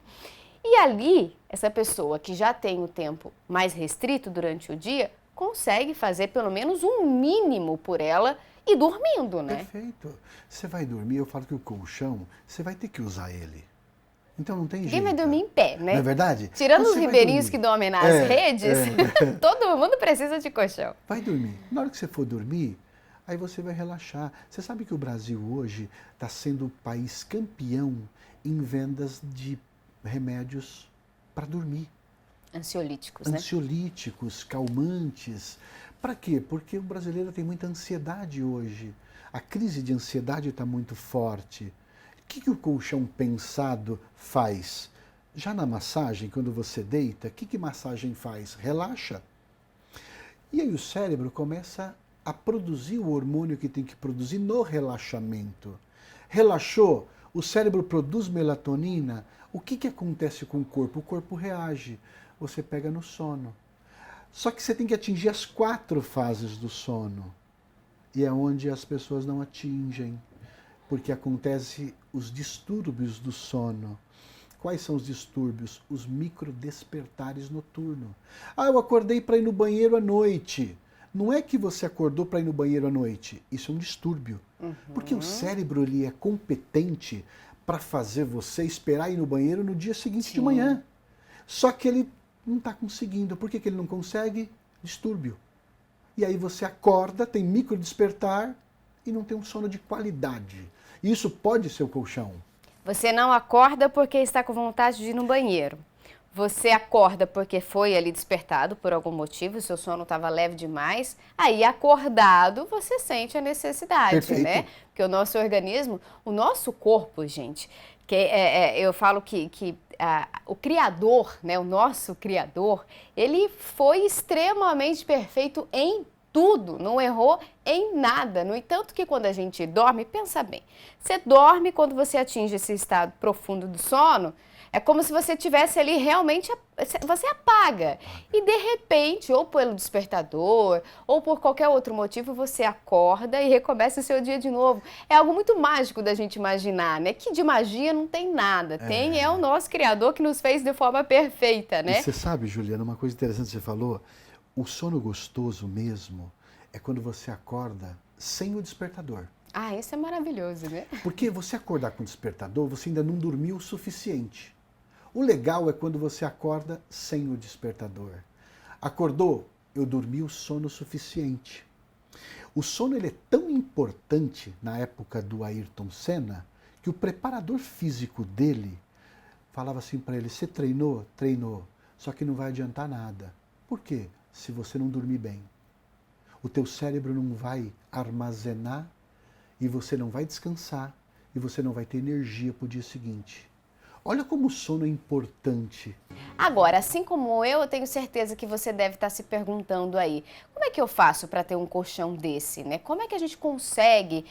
E ali, essa pessoa que já tem o tempo mais restrito durante o dia, consegue fazer pelo menos um mínimo por ela e dormindo, né? Perfeito. Você vai dormir, eu falo que o colchão, você vai ter que usar ele. Então não tem jeito. Ninguém vai dormir em pé, né? Não é verdade? Tirando Então os ribeirinhos que dormem nas redes, todo mundo precisa de colchão. Vai dormir. Na hora que você for dormir, aí você vai relaxar. Você sabe que o Brasil hoje está sendo o país campeão em vendas de remédios para dormir. Ansiolíticos, né? Ansiolíticos, calmantes. Para quê? Porque o brasileiro tem muita ansiedade hoje. A crise de ansiedade está muito forte. O que o colchão pensado faz? Já na massagem, quando você deita, o que massagem faz? Relaxa. E aí o cérebro começa a produzir o hormônio que tem que produzir no relaxamento. Relaxou, o cérebro produz melatonina. O que acontece com o corpo? O corpo reage. Você pega no sono. Só que você tem que atingir as 4 fases do sono. E é onde as pessoas não atingem, porque acontecem os distúrbios do sono. Quais são os distúrbios? Os microdespertares noturnos. Eu acordei para ir no banheiro à noite. Não é que você acordou para ir no banheiro à noite. Isso é um distúrbio. Porque o cérebro ele é competente para fazer você esperar ir no banheiro no dia seguinte de manhã. Só que ele não está conseguindo. Por que ele não consegue? Distúrbio. E aí você acorda, tem micro despertar e não tem um sono de qualidade. Isso pode ser o colchão. Você não acorda porque está com vontade de ir no banheiro. Você acorda porque foi ali despertado por algum motivo, seu sono estava leve demais. Aí, acordado, você sente a necessidade, Perfeito. né? Porque o nosso organismo, o nosso corpo, gente, eu falo que o Criador, né, o nosso Criador, ele foi extremamente perfeito em tudo, não errou em nada. No entanto que quando a gente dorme, pensa bem, você dorme quando você atinge esse estado profundo do sono, é como se você tivesse ali realmente, você apaga. E de repente, ou pelo despertador, ou por qualquer outro motivo, você acorda e recomeça o seu dia de novo. É algo muito mágico da gente imaginar, né? Que de magia não tem nada. É o nosso Criador que nos fez de forma perfeita, né? E você sabe, Juliana, uma coisa interessante que você falou, o sono gostoso mesmo é quando você acorda sem o despertador. Isso é maravilhoso, né? Porque você acordar com o despertador, você ainda não dormiu o suficiente. O legal é quando você acorda sem o despertador. Acordou? Eu dormi o sono suficiente. O sono ele é tão importante na época do Ayrton Senna que o preparador físico dele falava assim para ele, você treinou? Treinou. Só que não vai adiantar nada. Por quê? Se você não dormir bem. O teu cérebro não vai armazenar e você não vai descansar e você não vai ter energia para o dia seguinte. Olha como o sono é importante. Agora, assim como eu tenho certeza que você deve estar se perguntando aí, como é que eu faço para ter um colchão desse, né? Como é que a gente consegue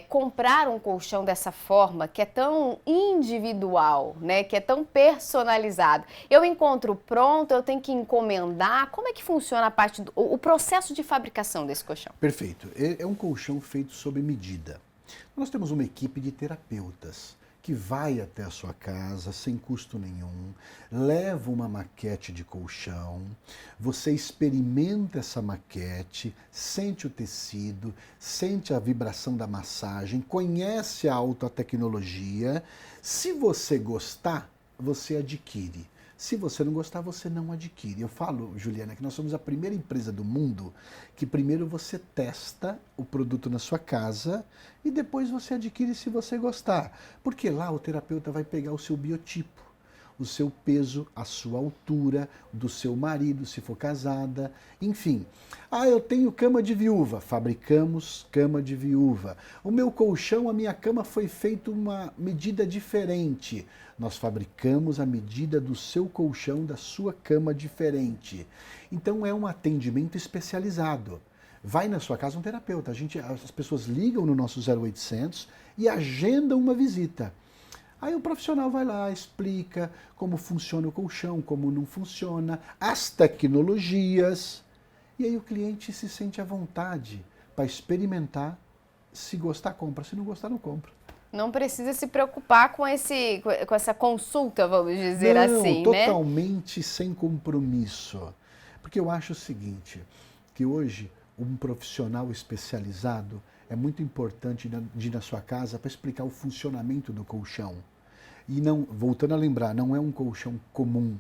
comprar um colchão dessa forma, que é tão individual, né? Que é tão personalizado? Eu encontro pronto, eu tenho que encomendar? Como é que funciona a parte o processo de fabricação desse colchão? Perfeito. É um colchão feito sob medida. Nós temos uma equipe de terapeutas que vai até a sua casa sem custo nenhum, leva uma maquete de colchão, você experimenta essa maquete, sente o tecido, sente a vibração da massagem, conhece a alta tecnologia. Se você gostar, você adquire. Se você não gostar, você não adquire. Eu falo, Juliana, que nós somos a primeira empresa do mundo que primeiro você testa o produto na sua casa e depois você adquire se você gostar. Porque lá o terapeuta vai pegar o seu biotipo, o seu peso, a sua altura, do seu marido, se for casada, enfim. Ah, eu tenho cama de viúva. Fabricamos cama de viúva. O meu colchão, a minha cama foi feita uma medida diferente. Nós fabricamos a medida do seu colchão, da sua cama diferente. Então é um atendimento especializado. Vai na sua casa um terapeuta. As pessoas ligam no nosso 0800 e agendam uma visita. Aí o profissional vai lá, explica como funciona o colchão, como não funciona, as tecnologias. E aí o cliente se sente à vontade para experimentar. Se gostar, compra. Se não gostar, não compra. Não precisa se preocupar com essa consulta, vamos dizer assim, né? Totalmente sem compromisso. Porque eu acho o seguinte, que hoje um profissional especializado é muito importante de ir na sua casa para explicar o funcionamento do colchão. E não, voltando a lembrar, não é um colchão comum.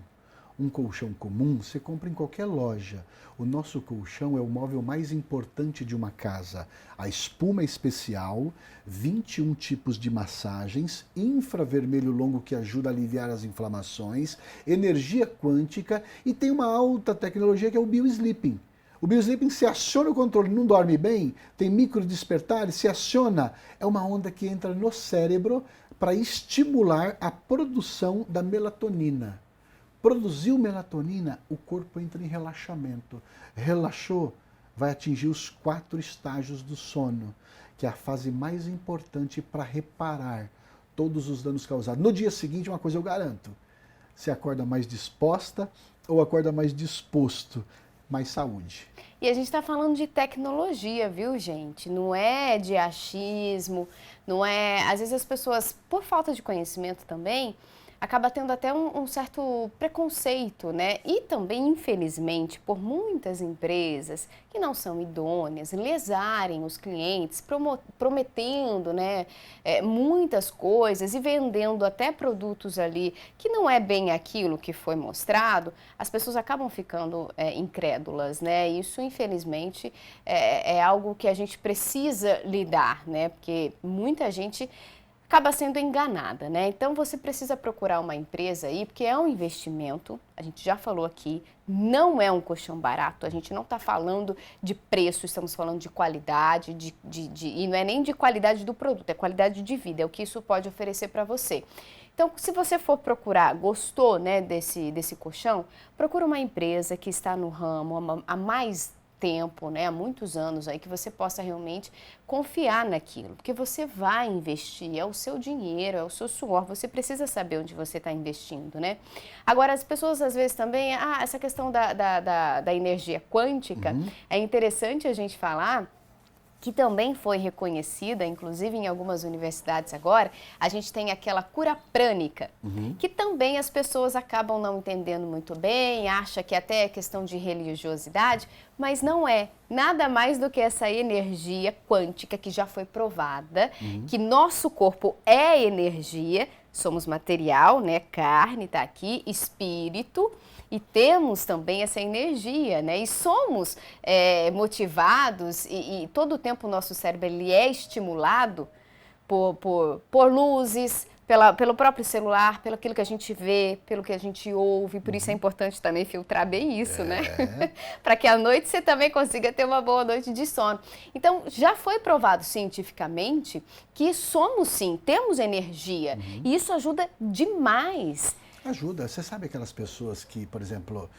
Um colchão comum você compra em qualquer loja. O nosso colchão é o móvel mais importante de uma casa. A espuma especial, 21 tipos de massagens, infravermelho longo que ajuda a aliviar as inflamações, energia quântica e tem uma alta tecnologia que é o BioSleeping. O BioSleeping se aciona o controle, não dorme bem, tem micro despertares, se aciona, é uma onda que entra no cérebro para estimular a produção da melatonina. Produziu melatonina, o corpo entra em relaxamento. Relaxou, vai atingir os 4 estágios do sono, que é a fase mais importante para reparar todos os danos causados. No dia seguinte, uma coisa eu garanto, você acorda mais disposta ou acorda mais disposto, mais saúde. E a gente está falando de tecnologia, viu, gente? Não é de achismo, não é... Às vezes as pessoas, por falta de conhecimento também, acaba tendo até um certo preconceito, né? E também, infelizmente, por muitas empresas que não são idôneas, lesarem os clientes, prometendo, né, muitas coisas e vendendo até produtos ali que não é bem aquilo que foi mostrado, as pessoas acabam ficando incrédulas, né? Isso, infelizmente, é algo que a gente precisa lidar, né? Porque muita gente acaba sendo enganada, né? Então você precisa procurar uma empresa aí, porque é um investimento, a gente já falou aqui, não é um colchão barato, a gente não está falando de preço, estamos falando de qualidade, e não é nem de qualidade do produto, é qualidade de vida, é o que isso pode oferecer para você. Então, se você for procurar, gostou, né, desse colchão, procura uma empresa que está no ramo há mais tempo, né, há muitos anos aí, que você possa realmente confiar naquilo, porque você vai investir, é o seu dinheiro, é o seu suor, você precisa saber onde você está investindo, né? Agora, as pessoas às vezes também, essa questão da energia quântica, é interessante a gente falar, que também foi reconhecida, inclusive em algumas universidades agora, a gente tem aquela cura prânica, que também as pessoas acabam não entendendo muito bem, acha que até é questão de religiosidade, mas não é. Nada mais do que essa energia quântica que já foi provada, que nosso corpo é energia, somos material, né, carne está aqui, espírito, e temos também essa energia, né? E somos motivados e todo o tempo o nosso cérebro ele é estimulado por luzes, Pelo próprio celular, pelo aquilo que a gente vê, pelo que a gente ouve, por isso é importante também filtrar bem isso, né? Para que à noite você também consiga ter uma boa noite de sono. Então, já foi provado cientificamente que somos sim, temos energia, e isso ajuda demais. Ajuda. Você sabe aquelas pessoas que, por exemplo,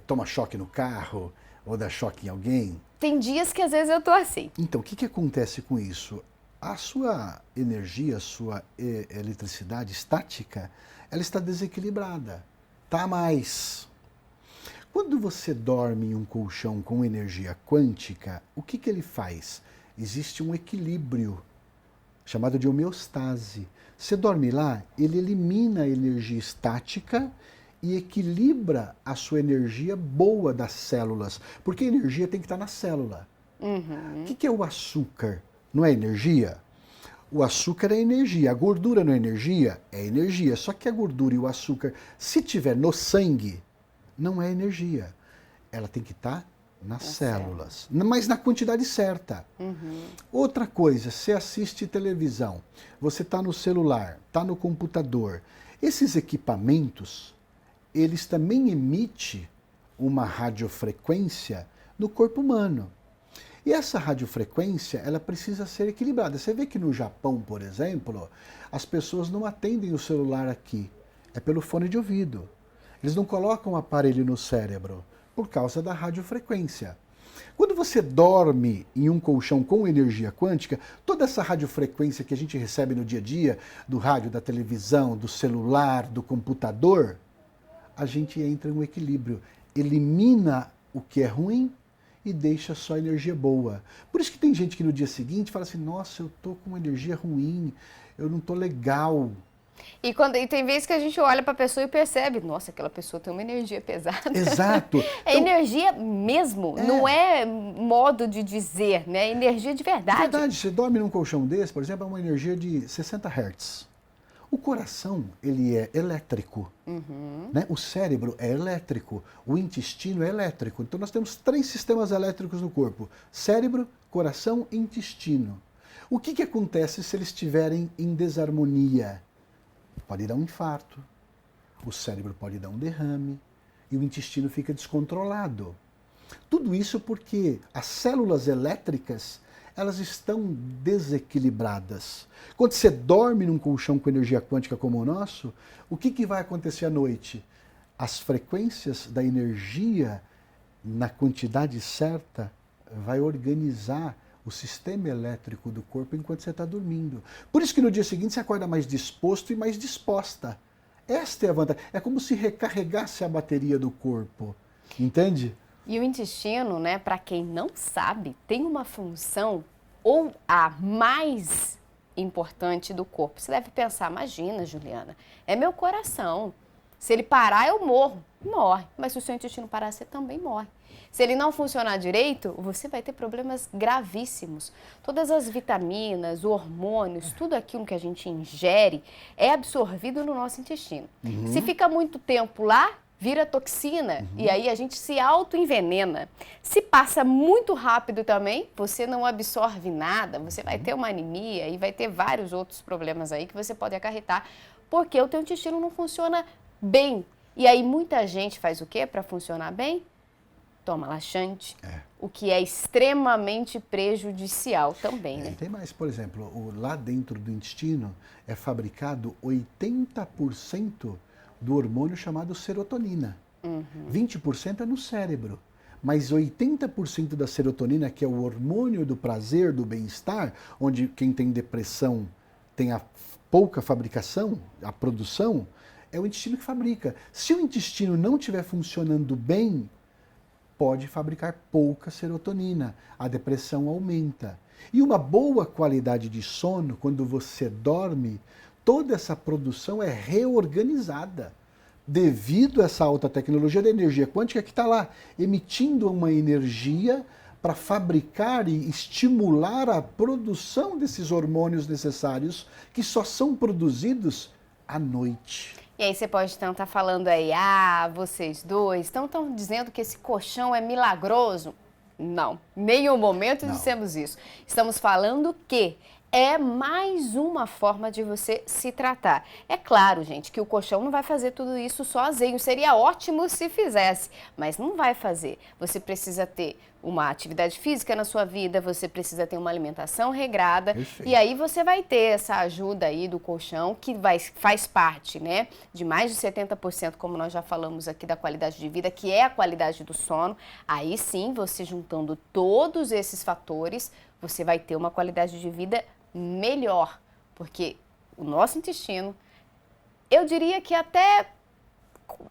toma choque no carro ou dá choque em alguém? Tem dias que às vezes eu tô assim. Então, o que acontece com isso? A sua energia, a sua eletricidade estática, ela está desequilibrada, está a mais. Quando você dorme em um colchão com energia quântica, o que ele faz? Existe um equilíbrio, chamado de homeostase. Você dorme lá, ele elimina a energia estática e equilibra a sua energia boa das células, porque a energia tem que estar na célula. O que é o açúcar? Não é energia? O açúcar é energia, a gordura não é energia? É energia, só que a gordura e o açúcar, se tiver no sangue, não é energia. Ela tem que estar nas células, mas na quantidade certa. Outra coisa, você assiste televisão, você está no celular, está no computador. Esses equipamentos, eles também emitem uma radiofrequência no corpo humano. E essa radiofrequência, ela precisa ser equilibrada. Você vê que no Japão, por exemplo, as pessoas não atendem o celular aqui. É pelo fone de ouvido. Eles não colocam o aparelho no cérebro por causa da radiofrequência. Quando você dorme em um colchão com energia quântica, toda essa radiofrequência que a gente recebe no dia a dia, do rádio, da televisão, do celular, do computador, a gente entra em um equilíbrio. Elimina o que é ruim e deixa só energia boa. Por isso que tem gente que no dia seguinte fala assim, nossa, eu tô com uma energia ruim, eu não tô legal. E tem vezes que a gente olha para a pessoa e percebe, nossa, aquela pessoa tem uma energia pesada. Exato. É então, energia mesmo, não é modo de dizer, né? É energia de verdade. É verdade, você dorme num colchão desse, por exemplo, é uma energia de 60 Hz. O coração, ele é elétrico, né? O cérebro é elétrico, o intestino é elétrico. Então nós temos 3 sistemas elétricos no corpo, cérebro, coração e intestino. O que acontece se eles estiverem em desarmonia? Pode dar um infarto, o cérebro pode dar um derrame e o intestino fica descontrolado. Tudo isso porque as células elétricas, elas estão desequilibradas. Quando você dorme num colchão com energia quântica como o nosso, o que vai acontecer à noite? As frequências da energia na quantidade certa vai organizar o sistema elétrico do corpo enquanto você está dormindo. Por isso que no dia seguinte você acorda mais disposto e mais disposta. Esta é a vantagem. É como se recarregasse a bateria do corpo. Entende? E o intestino, né, para quem não sabe, tem uma função ou a mais importante do corpo. Você deve pensar, imagina, Juliana, é meu coração. Se ele parar, eu morro. Morre. Mas se o seu intestino parar, você também morre. Se ele não funcionar direito, você vai ter problemas gravíssimos. Todas as vitaminas, hormônios, tudo aquilo que a gente ingere é absorvido no nosso intestino. Se fica muito tempo lá, vira toxina e aí a gente se autoenvenena. Se passa muito rápido também, você não absorve nada, você vai ter uma anemia e vai ter vários outros problemas aí que você pode acarretar, porque o teu intestino não funciona bem. E aí muita gente faz o quê para funcionar bem? Toma laxante, o que é extremamente prejudicial também, né? Tem mais, por exemplo, lá dentro do intestino é fabricado 80% do hormônio chamado serotonina. 20% é no cérebro. Mas 80% da serotonina, que é o hormônio do prazer, do bem-estar, onde quem tem depressão tem a pouca fabricação, a produção, é o intestino que fabrica. Se o intestino não estiver funcionando bem, pode fabricar pouca serotonina. A depressão aumenta. E uma boa qualidade de sono, quando você dorme, toda essa produção é reorganizada devido a essa alta tecnologia da energia quântica que está lá emitindo uma energia para fabricar e estimular a produção desses hormônios necessários que só são produzidos à noite. E aí você pode então estar falando aí, vocês dois estão dizendo que esse colchão é milagroso? Não, nenhum momento dissemos isso. Estamos falando que é mais uma forma de você se tratar. É claro, gente, que o colchão não vai fazer tudo isso sozinho. Seria ótimo se fizesse, mas não vai fazer. Você precisa ter uma atividade física na sua vida, você precisa ter uma alimentação regrada. Perfeito. E aí você vai ter essa ajuda aí do colchão, que faz parte, né, de mais de 70%, como nós já falamos aqui, da qualidade de vida, que é a qualidade do sono. Aí sim, você juntando todos esses fatores, você vai ter uma qualidade de vida melhor, porque o nosso intestino, eu diria que até,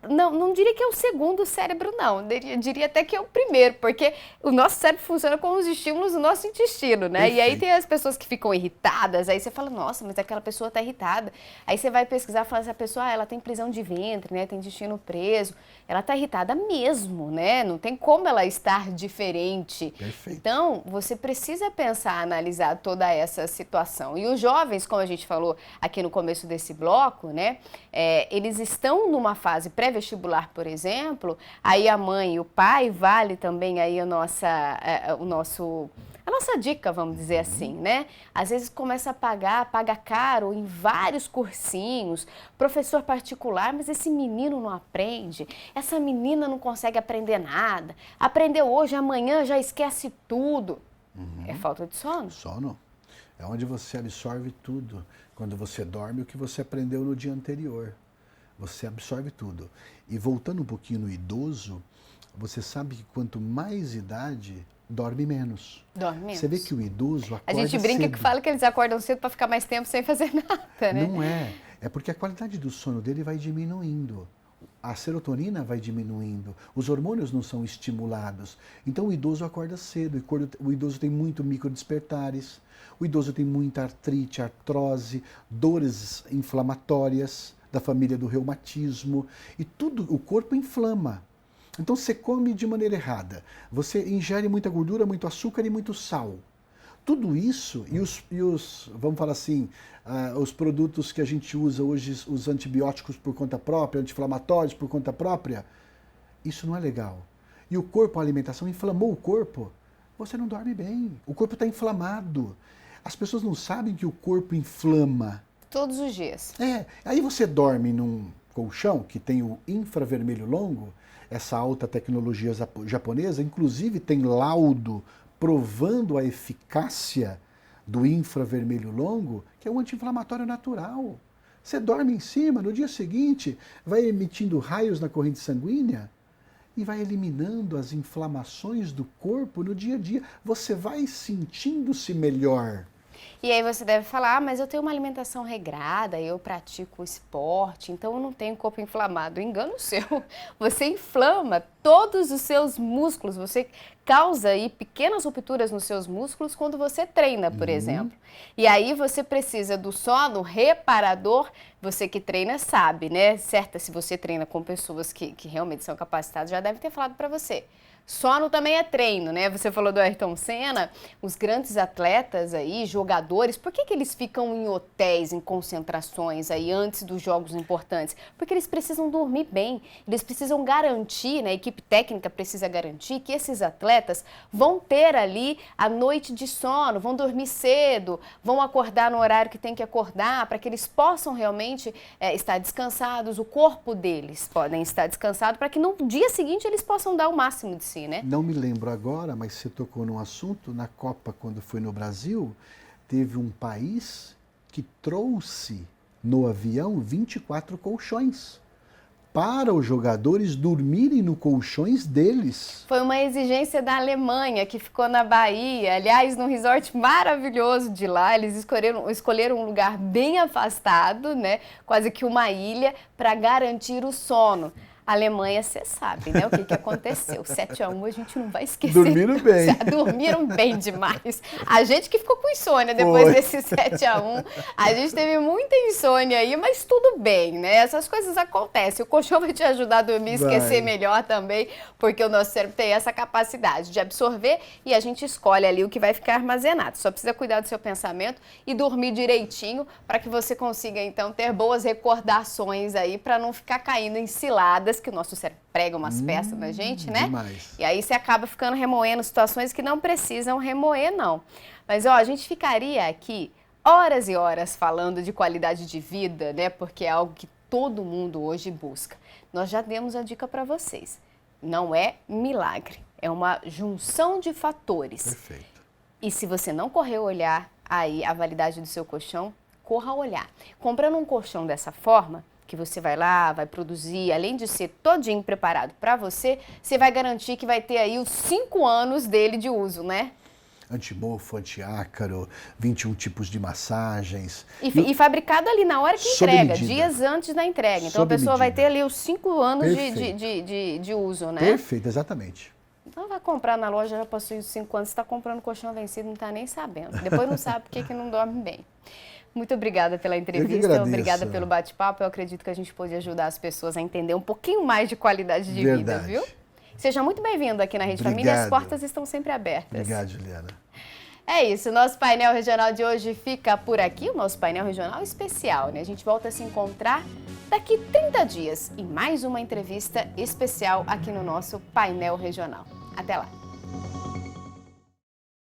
não diria que é o segundo cérebro, não, eu diria até que é o primeiro, porque o nosso cérebro funciona com os estímulos do nosso intestino, né? Perfeito. E aí tem as pessoas que ficam irritadas, aí você fala, nossa, mas aquela pessoa tá irritada. Aí você vai pesquisar, fala, essa pessoa, ela tem prisão de ventre, né? Tem intestino preso, ela tá irritada mesmo, né? Não tem como ela estar diferente. Perfeito. Então, você precisa pensar, analisar toda essa situação. E os jovens, como a gente falou aqui no começo desse bloco, né? Eles estão numa fase pré-vestibular, por exemplo, aí a mãe e o pai, vale também aí a nossa dica, vamos dizer assim, né? Às vezes começa a paga caro em vários cursinhos, professor particular, mas esse menino não aprende, essa menina não consegue aprender nada, aprendeu hoje, amanhã já esquece tudo. É falta de sono? Sono é onde você absorve tudo. Quando você dorme, o que você aprendeu no dia anterior. Você absorve tudo. E voltando um pouquinho no idoso, você sabe que quanto mais idade, dorme menos. Dorme menos. Você vê que o idoso acorda cedo. A gente brinca que fala que eles acordam cedo para ficar mais tempo sem fazer nada, né? Não é. É porque a qualidade do sono dele vai diminuindo. A serotonina vai diminuindo. Os hormônios não são estimulados. Então o idoso acorda cedo. O idoso tem muito microdespertares. O idoso tem muita artrite, artrose, dores inflamatórias da família do reumatismo, e tudo, o corpo inflama. Então você come de maneira errada, você ingere muita gordura, muito açúcar e muito sal. Tudo isso, e os vamos falar assim, os produtos que a gente usa hoje, os antibióticos por conta própria, anti-inflamatórios por conta própria, isso não é legal. E o corpo, a alimentação inflamou o corpo, você não dorme bem, o corpo está inflamado. As pessoas não sabem que o corpo inflama. Todos os dias. Aí você dorme num colchão que tem o infravermelho longo, essa alta tecnologia japonesa, inclusive tem laudo provando a eficácia do infravermelho longo, que é um anti-inflamatório natural. Você dorme em cima, no dia seguinte vai emitindo raios na corrente sanguínea e vai eliminando as inflamações do corpo no dia a dia. Você vai sentindo-se melhor. E aí você deve falar, mas eu tenho uma alimentação regrada, eu pratico esporte, então eu não tenho corpo inflamado. Engano seu. Você inflama todos os seus músculos, você causa aí pequenas rupturas nos seus músculos quando você treina, por exemplo. E aí você precisa do sono reparador. Você que treina sabe, né? Certo, se você treina com pessoas que realmente são capacitadas, já deve ter falado para você. Sono também é treino, né? Você falou do Ayrton Senna, os grandes atletas aí, jogadores, por que eles ficam em hotéis, em concentrações aí antes dos jogos importantes? Porque eles precisam dormir bem, eles precisam garantir, né? A equipe técnica precisa garantir que esses atletas vão ter ali a noite de sono, vão dormir cedo, vão acordar no horário que tem que acordar, para que eles possam realmente estar descansados, o corpo deles podem estar descansado, para que no dia seguinte eles possam dar o máximo de si. Né? Não me lembro agora, mas você tocou num assunto, na Copa, quando foi no Brasil, teve um país que trouxe no avião 24 colchões para os jogadores dormirem no colchões deles. Foi uma exigência da Alemanha, que ficou na Bahia, aliás, num resort maravilhoso de lá. Eles escolheram um lugar bem afastado, né, quase que uma ilha, para garantir o sono. A Alemanha, você sabe, né, o que aconteceu. 7-1 a gente não vai esquecer. Dormiram bem. Dormiram bem demais. A gente que ficou com insônia depois desse 7-1. A gente teve muita insônia aí, mas tudo bem, né? Essas coisas acontecem. O colchão vai te ajudar a dormir, esquecer melhor também, porque o nosso cérebro tem essa capacidade de absorver e a gente escolhe ali o que vai ficar armazenado. Só precisa cuidar do seu pensamento e dormir direitinho para que você consiga, então, ter boas recordações aí, para não ficar caindo em ciladas, que o nosso cérebro prega umas peças na gente, né? Demais. E aí você acaba ficando remoendo situações que não precisam remoer, não. Mas, ó, a gente ficaria aqui horas e horas falando de qualidade de vida, né? Porque é algo que todo mundo hoje busca. Nós já demos a dica para vocês. Não é milagre, é uma junção de fatores. Perfeito. E se você não correr olhar aí a validade do seu colchão, corra olhar. Comprando um colchão dessa forma, que você vai lá, vai produzir, além de ser todinho preparado para você, você vai garantir que vai ter aí os 5 anos dele de uso, né? Antimofo, antiácaro, 21 tipos de massagens. E fabricado ali na hora que entrega, medida. Dias antes da entrega. Então Sob a pessoa vai medida. ter ali os 5 anos Perfeito. de uso, né? Perfeito, exatamente. Então vai comprar na loja, já passou os 5 anos, você está comprando colchão vencido, não está nem sabendo. Depois não sabe por que não dorme bem. Muito obrigada pela entrevista, obrigada pelo bate-papo. Eu acredito que a gente pôde ajudar as pessoas a entender um pouquinho mais de qualidade de vida, viu? Seja muito bem-vindo aqui na Rede Família, as portas estão sempre abertas. Obrigado, Juliana. É isso, o nosso painel regional de hoje fica por aqui, o nosso painel regional especial, né? A gente volta a se encontrar daqui 30 dias em mais uma entrevista especial aqui no nosso painel regional. Até lá!